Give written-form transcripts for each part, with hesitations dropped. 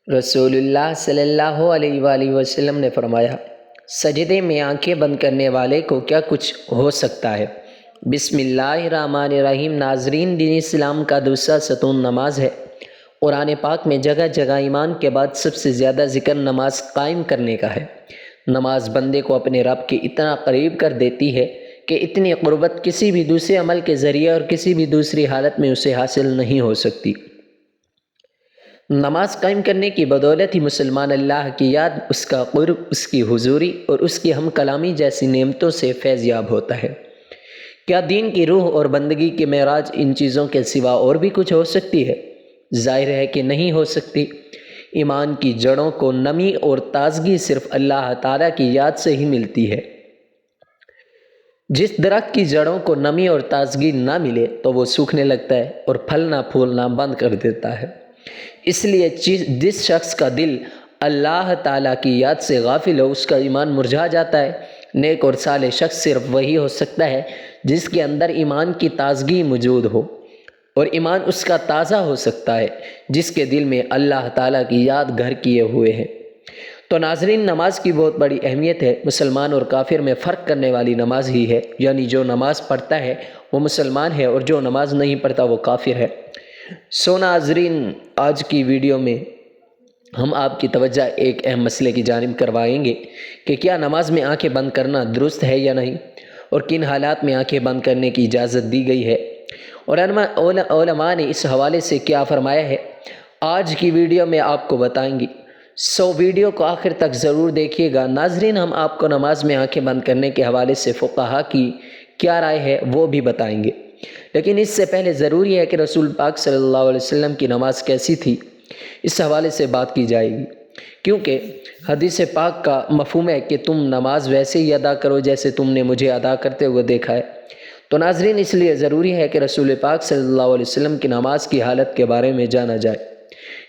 رسول اللہ صلی اللہ علیہ وآلہ وسلم نے فرمایا، سجدے میں آنکھیں بند کرنے والے کو کیا کچھ ہو سکتا ہے؟ بسم اللہ الرحمن الرحیم۔ ناظرین، دین اسلام کا دوسرا ستون نماز ہے۔ قرآن پاک میں جگہ جگہ ایمان کے بعد سب سے زیادہ ذکر نماز قائم کرنے کا ہے۔ نماز بندے کو اپنے رب کے اتنا قریب کر دیتی ہے کہ اتنی قربت کسی بھی دوسرے عمل کے ذریعے اور کسی بھی دوسری حالت میں اسے حاصل نہیں ہو سکتی۔ نماز قائم کرنے کی بدولت ہی مسلمان اللہ کی یاد، اس کا قرب، اس کی حضوری اور اس کی ہم کلامی جیسی نعمتوں سے فیض یاب ہوتا ہے۔ کیا دین کی روح اور بندگی کے معراج ان چیزوں کے سوا اور بھی کچھ ہو سکتی ہے؟ ظاہر ہے کہ نہیں ہو سکتی۔ ایمان کی جڑوں کو نمی اور تازگی صرف اللہ تعالیٰ کی یاد سے ہی ملتی ہے۔ جس درخت کی جڑوں کو نمی اور تازگی نہ ملے تو وہ سوکھنے لگتا ہے اور پھلنا پھولنا بند کر دیتا ہے۔ اس لیے جس شخص کا دل اللہ تعالیٰ کی یاد سے غافل ہو، اس کا ایمان مرجھا جاتا ہے۔ نیک اور صالح شخص صرف وہی ہو سکتا ہے جس کے اندر ایمان کی تازگی موجود ہو، اور ایمان اس کا تازہ ہو سکتا ہے جس کے دل میں اللہ تعالیٰ کی یاد گھر کیے ہوئے ہے۔ تو ناظرین، نماز کی بہت بڑی اہمیت ہے۔ مسلمان اور کافر میں فرق کرنے والی نماز ہی ہے، یعنی جو نماز پڑھتا ہے وہ مسلمان ہے اور جو نماز نہیں پڑھتا وہ کافر ہے۔ ناظرین، آج کی ویڈیو میں ہم آپ کی توجہ ایک اہم مسئلے کی جانب کروائیں گے کہ کیا نماز میں آنکھیں بند کرنا درست ہے یا نہیں، اور کن حالات میں آنکھیں بند کرنے کی اجازت دی گئی ہے، اور علماء نے اس حوالے سے کیا فرمایا ہے، آج کی ویڈیو میں آپ کو بتائیں گے۔ ویڈیو کو آخر تک ضرور دیکھیے گا۔ ناظرین، ہم آپ کو نماز میں آنکھیں بند کرنے کے حوالے سے فقہا کی کیا رائے ہے وہ بھی بتائیں گے، لیکن اس سے پہلے ضروری ہے کہ رسول پاک صلی اللہ علیہ وسلم کی نماز کیسی تھی، اس حوالے سے بات کی جائے گی، کیونکہ حدیث پاک کا مفہوم ہے کہ تم نماز ویسے ہی ادا کرو جیسے تم نے مجھے ادا کرتے ہوئے دیکھا ہے۔ تو ناظرین، اس لیے ضروری ہے کہ رسول پاک صلی اللہ علیہ وسلم کی نماز کی حالت کے بارے میں جانا جائے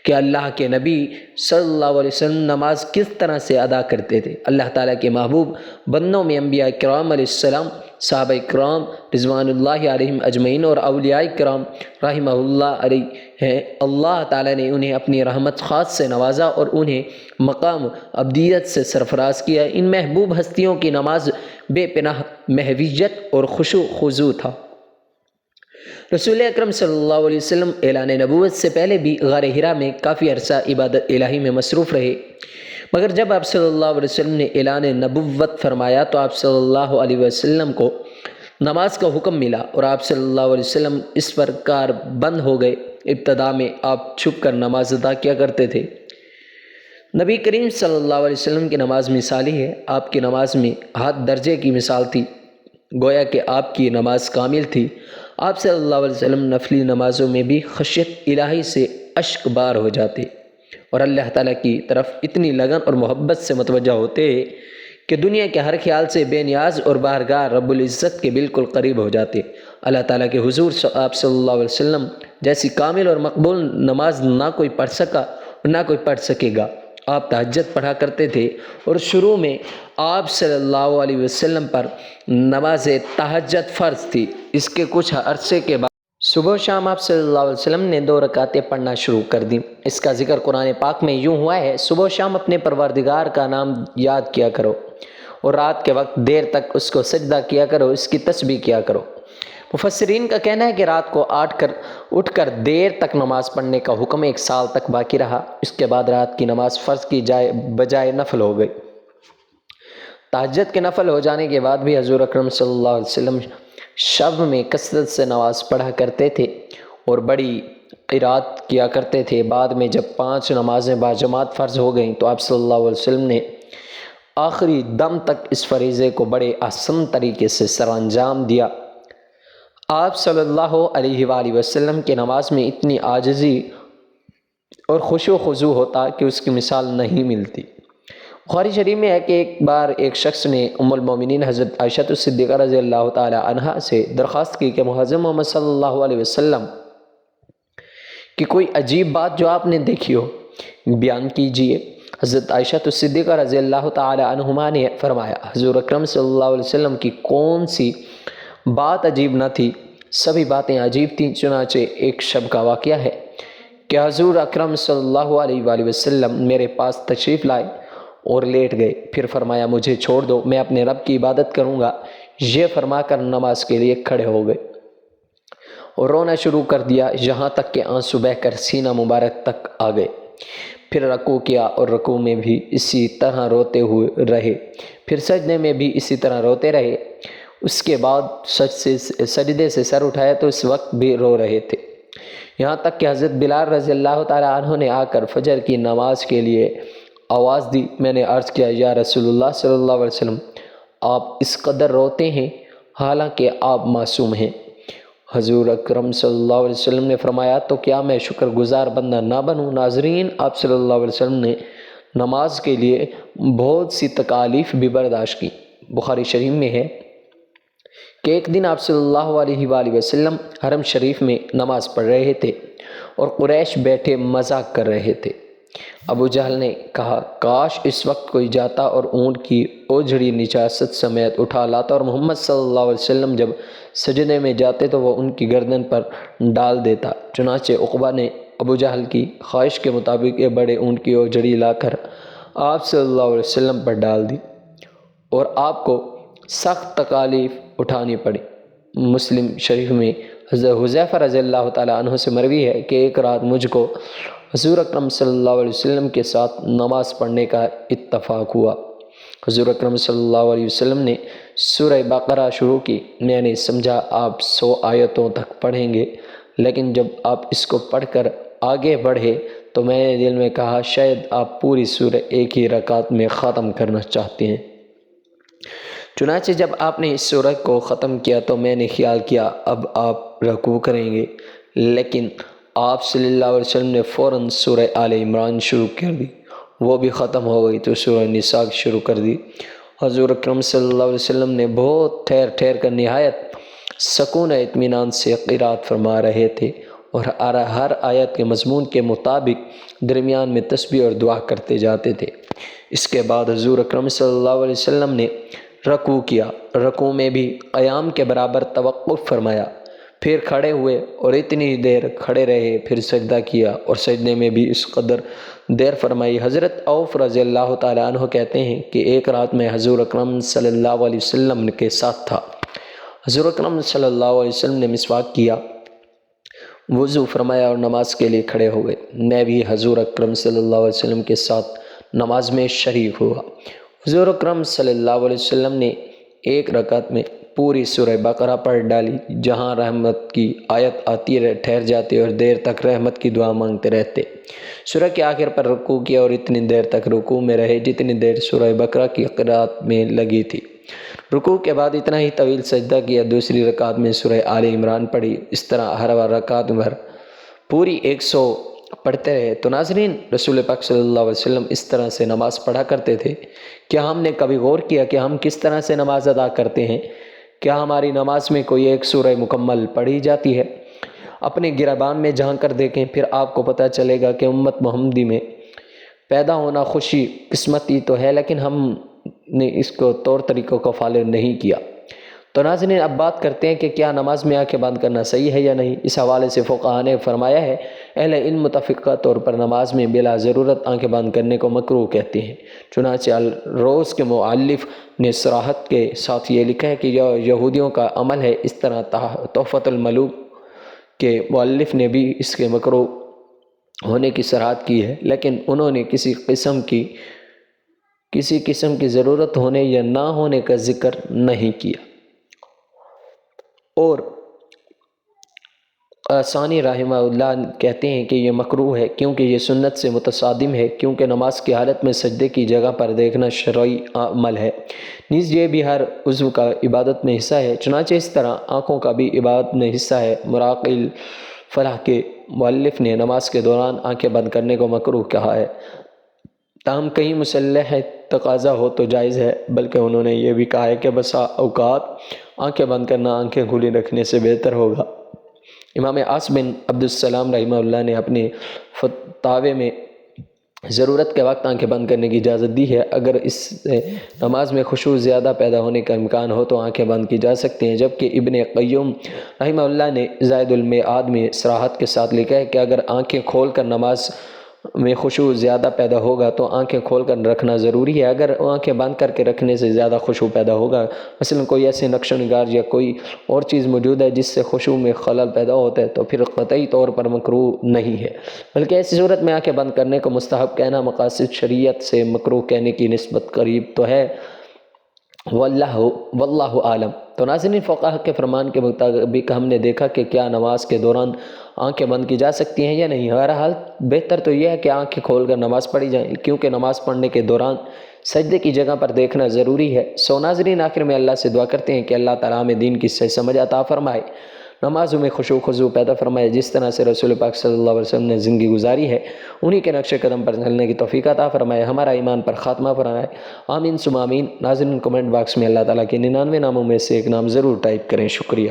کہ اللہ کے نبی صلی اللہ علیہ وسلم نماز کس طرح سے ادا کرتے تھے۔ اللہ تعالیٰ کے محبوب بندوں میں انبیاء کرام علیہ السلام، صحابہ کرام رضوان اللہ علیہم اجمعین اور اولیاء کرام رحمہ اللہ علیہ ہیں، اللہ تعالیٰ نے انہیں اپنی رحمت خاص سے نوازا اور انہیں مقام عبدیت سے سرفراز کیا۔ ان محبوب ہستیوں کی نماز بے پناہ محویت اور خشوع خضوع تھا۔ رسول اکرم صلی اللہ علیہ وسلم اعلان نبوت سے پہلے بھی غار حرا میں کافی عرصہ عبادت الہی میں مصروف رہے، مگر جب آپ صلی اللہ علیہ وسلم نے اعلان نبوت فرمایا تو آپ صلی اللہ علیہ وسلم کو نماز کا حکم ملا اور آپ صلی اللہ علیہ وسلم اس پر کار بند ہو گئے۔ ابتدا میں آپ چھپ کر نماز ادا کیا کرتے تھے۔ نبی کریم صلی اللہ علیہ وسلم کی نماز مثالی ہے۔ آپ کی نماز میں ہاتھ درجے کی مثال تھی، گویا کہ آپ کی نماز کامل تھی۔ آپ صلی اللہ علیہ وسلم نفلی نمازوں میں بھی خشیت الہی سے اشک بار ہو جاتے اور اللہ تعالیٰ کی طرف اتنی لگن اور محبت سے متوجہ ہوتے کہ دنیا کے ہر خیال سے بے نیاز اور بارگاہ رب العزت کے بالکل قریب ہو جاتے۔ اللہ تعالیٰ کے حضور آپ صلی اللہ علیہ وسلم جیسی کامل اور مقبول نماز نہ کوئی پڑھ سکا اور نہ کوئی پڑھ سکے گا۔ آپ تہجد پڑھا کرتے تھے اور شروع میں آپ صلی اللہ علیہ وسلم پر نماز تہجد فرض تھی۔ اس کے کچھ عرصے کے بعد صبح و شام آپ صلی اللہ علیہ وسلم نے 2 رکعتیں پڑھنا شروع کر دیں۔ اس کا ذکر قرآن پاک میں یوں ہوا ہے، صبح و شام اپنے پروردگار کا نام یاد کیا کرو اور رات کے وقت دیر تک اس کو سجدہ کیا کرو، اس کی تسبیح کیا کرو۔ مفسرین کا کہنا ہے کہ رات کو اٹھ کر دیر تک نماز پڑھنے کا حکم 1 سال تک باقی رہا۔ اس کے بعد رات کی نماز فرض کی بجائے نفل ہو گئی۔ تہجد کے نفل ہو جانے کے بعد بھی حضور اکرم صلی اللہ علیہ وسلم شب میں کثرت سے نماز پڑھا کرتے تھے اور بڑی قرات کیا کرتے تھے۔ بعد میں جب 5 نمازیں باجماعت فرض ہو گئیں تو آپ صلی اللہ علیہ وسلم نے آخری دم تک اس فریضے کو بڑے احسن طریقے سے سر انجام دیا۔ آپ صلی اللہ علیہ وآلہ وسلم کی نماز میں اتنی عاجزی اور خشوع و خضوع ہوتا کہ اس کی مثال نہیں ملتی۔ بخاری شریف میں ہے کہ ایک بار ایک شخص نے ام المومنین حضرت عائشہ صدیقہ رضی اللہ تعالی عنہا سے درخواست کی کہ محمد محمد صلی اللہ علیہ وسلم کی کوئی عجیب بات جو آپ نے دیکھی ہو بیان کیجئے۔ حضرت عائشہ صدیقہ رضی اللہ تعالی عنہما نے فرمایا، حضور اکرم صلی اللہ علیہ وسلم کی کون سی بات عجیب نہ تھی، سبھی باتیں عجیب تھیں۔ چنانچہ ایک شب کا واقعہ ہے کہ حضور اکرم صلی اللہ علیہ وآلہ وسلم میرے پاس تشریف لائے اور لیٹ گئے، پھر فرمایا مجھے چھوڑ دو، میں اپنے رب کی عبادت کروں گا۔ یہ فرما کر نماز کے لیے کھڑے ہو گئے اور رونا شروع کر دیا، یہاں تک کہ آنسو بہہ کر سینہ مبارک تک آ گئے۔ پھر رکوع کیا اور رکوع میں بھی اسی طرح روتے ہوئے رہے، پھر سجدے میں بھی اسی طرح روتے رہے۔ اس کے بعد سجدے سے سر اٹھایا تو اس وقت بھی رو رہے تھے، یہاں تک کہ حضرت بلال رضی اللہ تعالیٰ عنہ نے آ کر فجر کی نماز کے لیے آواز دی۔ میں نے عرض کیا یا رسول اللہ صلی اللہ علیہ وسلم، آپ اس قدر روتے ہیں حالانکہ آپ معصوم ہیں۔ حضور اکرم صلی اللہ علیہ وسلم نے فرمایا تو کیا میں شکر گزار بندہ نہ بنوں؟ ناظرین، آپ صلی اللہ علیہ وسلم نے نماز کے لیے بہت سی تکالیف بھی برداشت کی۔ بخاری شریف میں ہے کہ ایک دن آپ صلی اللہ علیہ وآلہ وسلم حرم شریف میں نماز پڑھ رہے تھے اور قریش بیٹھے مذاق کر رہے تھے۔ ابو جہل نے کہا کاش اس وقت کوئی جاتا اور اونٹ کی اوجھڑی نجاست سمیت اٹھا لاتا اور محمد صلی اللہ علیہ وسلم جب سجدے میں جاتے تو وہ ان کی گردن پر ڈال دیتا۔ چنانچہ عقبہ نے ابو جہل کی خواہش کے مطابق ایک بڑے اونٹ کی اوجھڑی لا کر آپ صلی اللہ علیہ وسلم پر ڈال دی اور آپ کو سخت تکالیف اٹھانی پڑی۔ مسلم شریف میں حضرت حذیفہ رضی اللہ تعالیٰ عنہ سے مروی ہے کہ ایک رات مجھ کو حضور اکرم صلی اللہ علیہ وسلم کے ساتھ نماز پڑھنے کا اتفاق ہوا۔ حضور اکرم صلی اللہ علیہ وسلم نے سورہ بقرہ شروع کی، میں نے سمجھا آپ 100 آیتوں تک پڑھیں گے، لیکن جب آپ اس کو پڑھ کر آگے بڑھے تو میں نے دل میں کہا شاید آپ پوری سورہ ایک ہی رکعت میں ختم کرنا چاہتے ہیں۔ چنانچہ جب آپ نے اس سورہ کو ختم کیا تو میں نے خیال کیا اب آپ رکوع کریں گے، لیکن آپ صلی اللہ علیہ وسلم نے فوراً سورہ آل عمران شروع کر دی، وہ بھی ختم ہو گئی تو سورہ نساء شروع کر دی۔ حضور اکرم صلی اللہ علیہ وسلم نے بہت ٹھہر ٹھہر کر نہایت سکون اطمینان سے قرات فرما رہے تھے اور ہر آیت کے مضمون کے مطابق درمیان میں تسبیح اور دعا کرتے جاتے تھے۔ اس کے بعد حضور اکرم صلی اللہ علیہ وسلم نے رکوع کیا، رکوع میں بھی قیام کے برابر توقف فرمایا، پھر کھڑے ہوئے اور اتنی دیر کھڑے رہے، پھر سجدہ کیا اور سجدے میں بھی اس قدر دیر فرمائی۔ حضرت عوف رضی اللہ تعالیٰ عنہ کہتے ہیں کہ ایک رات میں حضور اکرم صلی اللہ علیہ وسلم کے ساتھ تھا۔ حضور اکرم صلی اللہ علیہ وسلم نے مسواک کیا، وضو فرمایا اور نماز کے لیے کھڑے ہو گئے۔ میں بھی حضور اکرم صلی اللہ علیہ وسلم کے ساتھ نماز میں شریک ہوا۔ حضور اکرم صلی اللہ علیہ وسلم نے ایک رکعت میں پوری سورہ بقرہ پڑھ ڈالی، جہاں رحمت کی آیت آتی ٹھہر جاتے اور دیر تک رحمت کی دعا مانگتے رہتے۔ سورہ کے آخر پر رکوع کیا اور اتنی دیر تک رکوع میں رہے جتنی دیر سورہ بقرہ کی قرات میں لگی تھی۔ رکوع کے بعد اتنا ہی طویل سجدہ کیا، دوسری رکعت میں سورہ آل عمران پڑھی، اس طرح ہر رکعت بھر پوری 100 پڑھتے رہے۔ تو ناظرین، رسول پاک صلی اللہ علیہ وسلم اس طرح سے نماز پڑھا کرتے تھے۔ کیا ہم نے کبھی غور کیا کہ ہم کس طرح سے نماز ادا کرتے ہیں؟ کیا ہماری نماز میں کوئی ایک سورہ مکمل پڑھی جاتی ہے؟ اپنے گریبان میں جھانک کر دیکھیں، پھر آپ کو پتہ چلے گا کہ امت محمدی میں پیدا ہونا خوشی قسمتی تو ہے، لیکن ہم نے اس کو طور طریقوں کو فالو نہیں کیا۔ تو ناظرین، اب بات کرتے ہیں کہ کیا نماز میں آنکھیں بند کرنا صحیح ہے یا نہیں۔ اس حوالے سے فقہاء نے فرمایا ہے اہل علم متفقہ طور پر نماز میں بلا ضرورت آنکھیں بند کرنے کو مکروہ کہتے ہیں۔ چنانچہ الروز کے مؤلف نے صراحت کے ساتھ یہ لکھا ہے کہ یہ یہودیوں کا عمل ہے۔ اس طرح تحفۃ الملوک کے مؤلف نے بھی اس کے مکروہ ہونے کی صراحت کی ہے، لیکن انہوں نے کسی قسم کی ضرورت ہونے یا نہ ہونے کا ذکر نہیں کیا۔ اور ثانی رحمہ اللہ کہتے ہیں کہ یہ مکروہ ہے کیونکہ یہ سنت سے متصادم ہے، کیونکہ نماز کی حالت میں سجدے کی جگہ پر دیکھنا شرعی عمل ہے، نیز یہ بھی ہر عضو کا عبادت میں حصہ ہے۔ چنانچہ اس طرح آنکھوں کا بھی عبادت میں حصہ ہے۔ مراقی الفلاح کے مؤلف نے نماز کے دوران آنکھیں بند کرنے کو مکروہ کہا ہے، تاہم کہیں مصلح تقاضا ہو تو جائز ہے، بلکہ انہوں نے یہ بھی کہا ہے کہ بسا اوقات آنکھیں بند کرنا آنکھیں کھلی رکھنے سے بہتر ہوگا۔ امام عاص بن عبد السلام رحمہ اللہ نے اپنے فتاوے میں ضرورت کے وقت آنکھیں بند کرنے کی اجازت دی ہے۔ اگر اس سے نماز میں خشوع زیادہ پیدا ہونے کا امکان ہو تو آنکھیں بند کی جا سکتی ہیں، جبکہ ابن قیم رحمہ اللہ نے زائد المیعاد میں صراحت کے ساتھ لکھا ہے کہ اگر آنکھیں کھول کر نماز میں خشوع زیادہ پیدا ہوگا تو آنکھیں کھول کر رکھنا ضروری ہے۔ اگر آنکھیں بند کر کے رکھنے سے زیادہ خشوع پیدا ہوگا، مثلا کوئی ایسے نقش و نگار یا کوئی اور چیز موجود ہے جس سے خشوع میں خلل پیدا ہوتا ہے، تو پھر قطعی طور پر مکروہ نہیں ہے، بلکہ ایسی صورت میں آنکھیں بند کرنے کو مستحب کہنا مقاصد شریعت سے مکروہ کہنے کی نسبت قریب تو ہے، واللہ عالم۔ تو ناظرین، فقہا کے فرمان کے مطابق ہم نے دیکھا کہ کیا نماز کے دوران آنکھیں بند کی جا سکتی ہیں یا نہیں۔ بہرحال بہتر تو یہ ہے کہ آنکھیں کھول کر نماز پڑھی جائیں، کیونکہ نماز پڑھنے کے دوران سجدے کی جگہ پر دیکھنا ضروری ہے۔ سو ناظرین، آخر میں اللہ سے دعا کرتے ہیں کہ اللہ تعالیٰ ہمیں دین کی صحیح سمجھ عطا فرمائے، نمازوں میں خشوع خضوع پیدا فرمائے، جس طرح سے رسول پاک صلی اللہ علیہ وسلم نے زندگی گزاری ہے انہی کے نقش قدم پر چلنے کی توفیق عطا فرمائے، ہمارا ایمان پر خاتمہ فرمائے، آمین ثم آمین۔ ناظرین، کمنٹ باکس میں اللہ تعالیٰ کے 99 ناموں میں سے ایک نام ضرور ٹائپ کریں۔ شکریہ۔